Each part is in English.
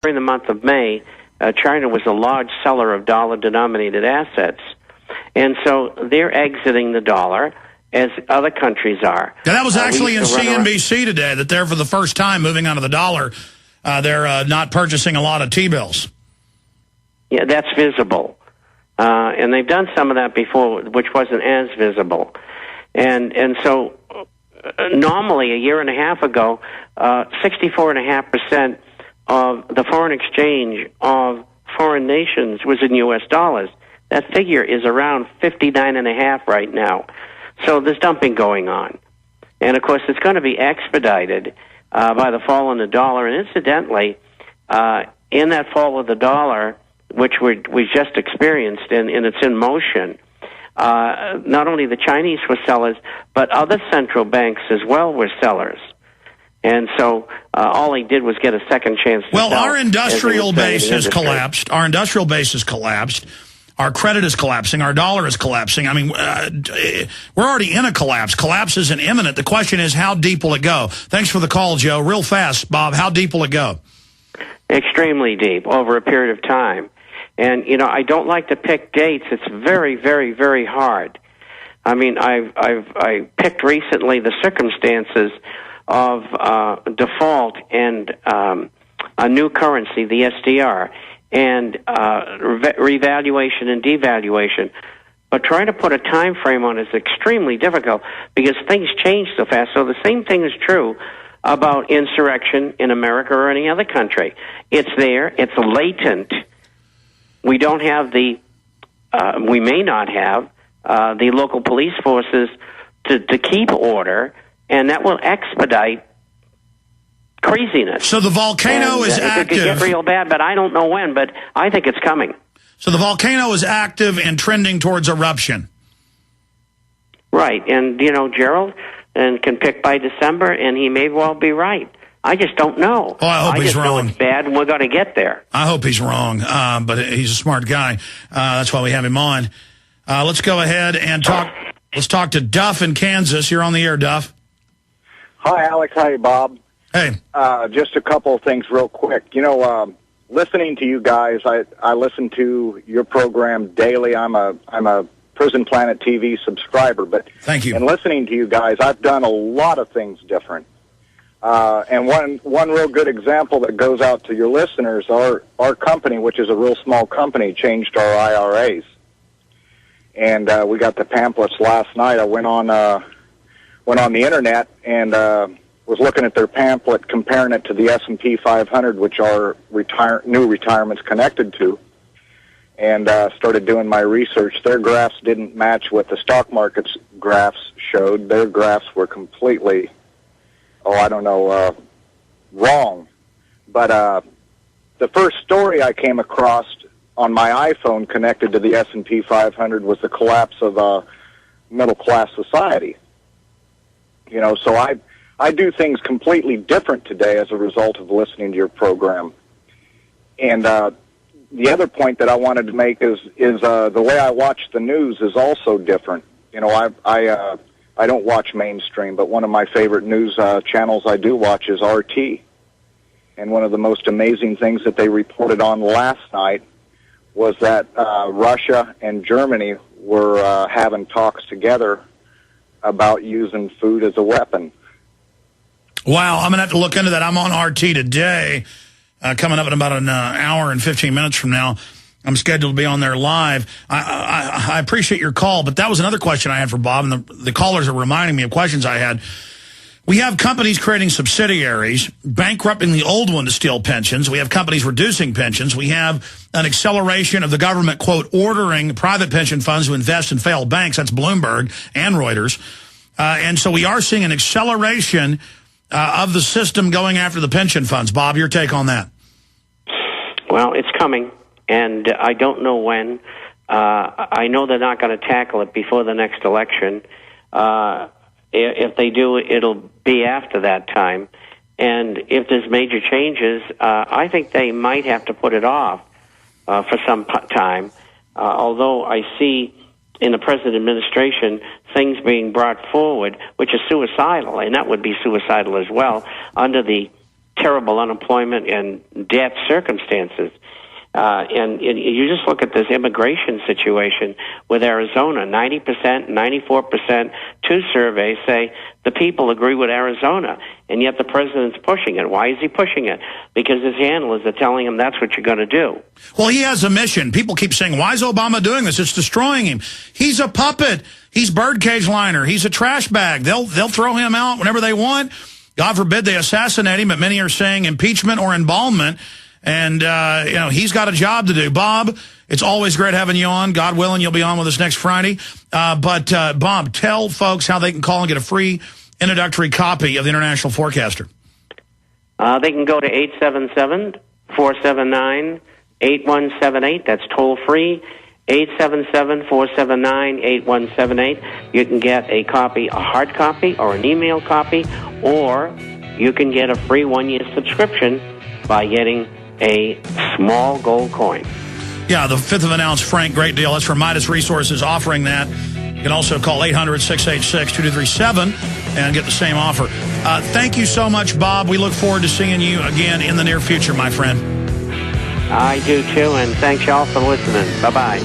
during the month of May, China was a large seller of dollar-denominated assets. And so they're exiting the dollar, as other countries are. Yeah, that was actually in CNBC today, that they're, for the first time, moving out of the dollar. They're not purchasing a lot of T-bills. Yeah, that's visible. And they've done some of that before, which wasn't as visible. And so normally, a year and a half ago, 64.5% of the foreign exchange of foreign nations was in U.S. dollars. That figure is around 59.5 right now. So there's dumping going on. And, of course, it's going to be expedited by the fall in the dollar. And incidentally, in that fall of the dollar, which we just experienced, and it's in motion, not only the Chinese were sellers, but other central banks as well were sellers. And so all he did was get a second chance to sell. Well, our industrial base has collapsed. Our industrial base has collapsed. Our credit is collapsing. Our dollar is collapsing. I mean, we're already in a collapse. Collapse isn't imminent. The question is, how deep will it go? Thanks for the call, Joe. Real fast, Bob, how deep will it go? Extremely deep, over a period of time. And, you know, I don't like to pick dates. It's very, very, very hard. I mean, I picked recently the circumstances of default and a new currency, the SDR, and revaluation and devaluation. But trying to put a time frame on it is extremely difficult because things change so fast. So the same thing is true about insurrection in America or any other country. It's there. It's latent. We don't have we may not have the local police forces to keep order, and that will expedite craziness. So the volcano is active. It could get real bad, but I don't know when, but I think it's coming. So the volcano is active and trending towards eruption. Right, and, you know, Gerald can pick by December, and he may well be right. I just don't know. Oh, I hope he's wrong. I just know it's bad, and we're going to get there. I hope he's wrong, but he's a smart guy. That's why we have him on. Let's go ahead and talk. Let's talk to Duff in Kansas. You're on the air, Duff. Hi, Alex. Hi, Bob. Hey. Just a couple of things real quick. You know, listening to you guys, I listen to your program daily. I'm a Prison Planet TV subscriber, but thank you. In listening to you guys, I've done a lot of things different. And one real good example that goes out to your listeners, our company, which is a real small company, changed our IRAs. And we got the pamphlets last night. I went on the internet and was looking at their pamphlet, comparing it to the S&P 500, which our new retirement's connected to, and started doing my research. Their graphs didn't match what the stock market's graphs showed. Their graphs were completely, wrong. But the first story I came across on my iPhone connected to the S&P 500 was the collapse of middle-class society. You know, so I do things completely different today as a result of listening to your program. And the other point that I wanted to make is the way I watch the news is also different. You know, I don't watch mainstream, but one of my favorite news channels I do watch is RT. And one of the most amazing things that they reported on last night was that Russia and Germany were having talks together about using food as a weapon. Wow, I'm going to have to look into that. I'm on RT today, coming up in about an hour and 15 minutes from now. I'm scheduled to be on there live. I appreciate your call, but that was another question I had for Bob, and the callers are reminding me of questions I had. We have companies creating subsidiaries, bankrupting the old one to steal pensions. We have companies reducing pensions. We have an acceleration of the government, quote, ordering private pension funds to invest in failed banks. That's Bloomberg and Reuters. And so we are seeing an acceleration of the system going after the pension funds. Bob, your take on that? Well, it's coming, and I don't know when. I know they're not going to tackle it before the next election. If they do, it'll be after that time. And if there's major changes, I think they might have to put it off for some time. Although I see in the present administration things being brought forward, which is suicidal, and that would be suicidal as well, under the terrible unemployment and debt circumstances. And you just look at this immigration situation with Arizona. 90%, 94%, two surveys say the people agree with Arizona, and yet the president's pushing it. Why is he pushing it? Because his handlers are telling him that's what you're going to do. Well, he has a mission. People keep saying, why is Obama doing this? It's destroying him. He's a puppet. He's birdcage liner. He's a trash bag. They'll throw him out whenever they want. God forbid they assassinate him, but many are saying impeachment or embalmment. And, he's got a job to do. Bob, it's always great having you on. God willing, you'll be on with us next Friday. But Bob, tell folks how they can call and get a free introductory copy of the International Forecaster. They can go to 877-479-8178. That's toll free. 877-479-8178. You can get a copy, a hard copy, or an email copy, or you can get a free 1-year subscription by getting a small gold coin. Yeah, the 1/5 of an ounce franc, great deal. That's from Midas Resources offering that. You can also call 800-686-2237 and get the same offer. Thank you so much, Bob. We look forward to seeing you again in the near future, my friend. I do too, and thanks y'all for listening. Bye-bye.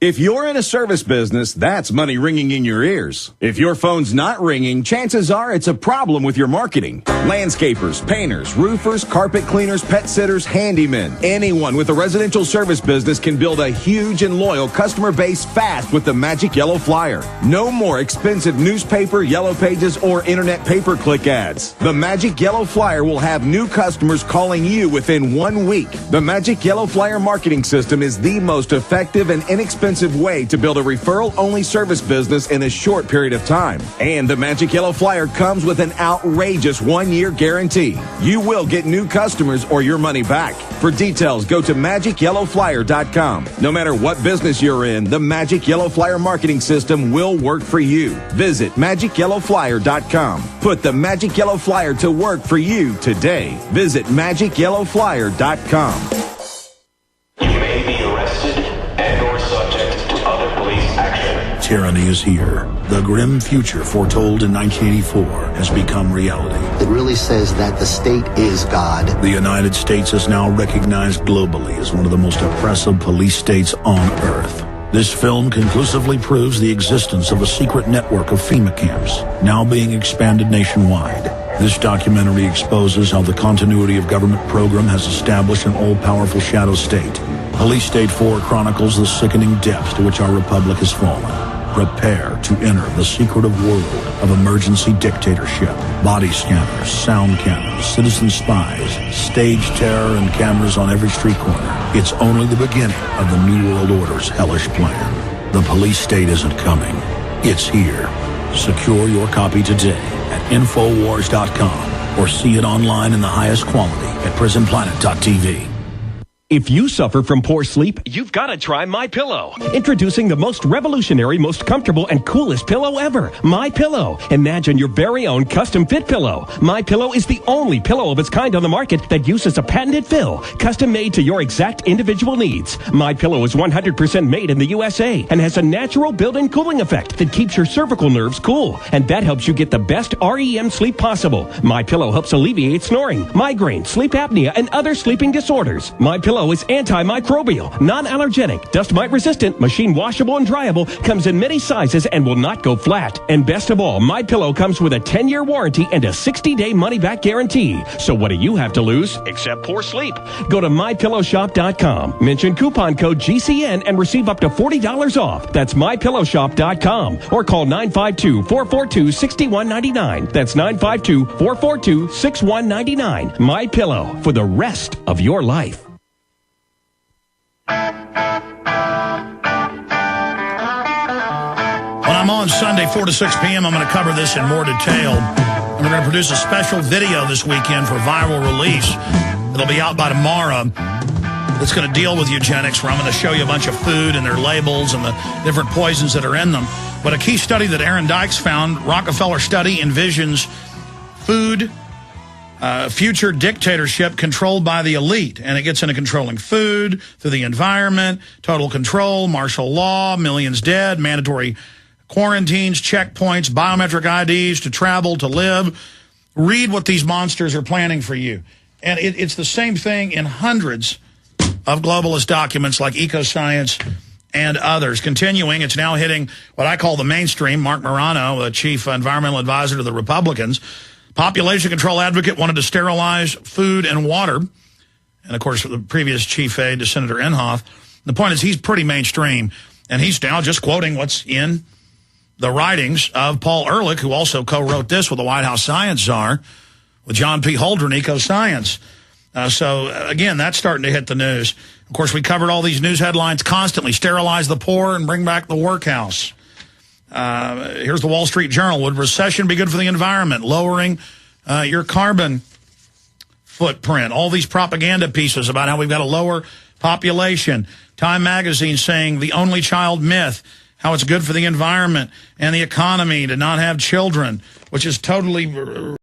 If you're in a service business, that's money ringing in your ears. If your phone's not ringing, chances are it's a problem with your marketing. Landscapers, painters, roofers, carpet cleaners, pet sitters, handymen. Anyone with a residential service business can build a huge and loyal customer base fast with the Magic Yellow Flyer. No more expensive newspaper, yellow pages, or internet pay-per-click ads. The Magic Yellow Flyer will have new customers calling you within 1 week. The Magic Yellow Flyer marketing system is the most effective and inexpensive way to build a referral-only service business in a short period of time. And the Magic Yellow Flyer comes with an outrageous 1-year guarantee. You will get new customers or your money back. For details, go to MagicYellowFlyer.com. No matter what business you're in, the Magic Yellow Flyer marketing system will work for you. Visit MagicYellowFlyer.com. Put the Magic Yellow Flyer to work for you today. Visit MagicYellowFlyer.com. Tyranny is here. The grim future foretold in 1984 has become reality. It really says that the state is God. The United States is now recognized globally as one of the most oppressive police states on Earth. This film conclusively proves the existence of a secret network of FEMA camps, now being expanded nationwide. This documentary exposes how the continuity of government program has established an all-powerful shadow state. Police State 4 chronicles the sickening depths to which our republic has fallen. Prepare to enter the secretive world of emergency dictatorship. Body scanners, sound cannons, citizen spies, stage terror, and cameras on every street corner. It's only the beginning of the New World Order's hellish plan. The police state isn't coming. It's here. Secure your copy today at Infowars.com or see it online in the highest quality at PrisonPlanet.tv. If you suffer from poor sleep, you've got to try MyPillow. Introducing the most revolutionary, most comfortable, and coolest pillow ever, MyPillow. Imagine your very own custom-fit pillow. MyPillow is the only pillow of its kind on the market that uses a patented fill, custom-made to your exact individual needs. MyPillow is 100% made in the USA and has a natural built-in cooling effect that keeps your cervical nerves cool, and that helps you get the best REM sleep possible. MyPillow helps alleviate snoring, migraine, sleep apnea, and other sleeping disorders. MyPillow is antimicrobial, non-allergenic, dust mite resistant, machine washable and dryable, comes in many sizes and will not go flat. And best of all, MyPillow comes with a 10-year warranty and a 60-day money-back guarantee. So what do you have to lose except poor sleep? Go to MyPillowShop.com, mention coupon code GCN and receive up to $40 off. That's MyPillowShop.com or call 952-442-6199. That's 952-442-6199. MyPillow, for the rest of your life. When I'm on Sunday, 4 to 6 p.m., I'm going to cover this in more detail. And we're going to produce a special video this weekend for viral release. It'll be out by tomorrow. It's going to deal with eugenics, where I'm going to show you a bunch of food and their labels and the different poisons that are in them. But a key study that Aaron Dykes found, Rockefeller study, envisions food future dictatorship controlled by the elite. And it gets into controlling food, through the environment, total control, martial law, millions dead, mandatory quarantines, checkpoints, biometric IDs to travel, to live. Read what these monsters are planning for you. And it's the same thing in hundreds of globalist documents like Ecoscience and others. Continuing, it's now hitting what I call the mainstream. Mark Morano, the chief environmental advisor to the Republicans, population control advocate, wanted to sterilize food and water. And, of course, the previous chief aide to Senator Inhofe. The point is he's pretty mainstream, and he's now just quoting what's in the writings of Paul Ehrlich, who also co-wrote this with the White House science czar, with John P. Holdren, Ecoscience. So, again, that's starting to hit the news. Of course, we covered all these news headlines constantly. Sterilize the poor and bring back the workhouse. Here's the Wall Street Journal. Would recession be good for the environment? Lowering your carbon footprint. All these propaganda pieces about how we've got a lower population. Time magazine saying the only child myth, how it's good for the environment and the economy to not have children, which is totally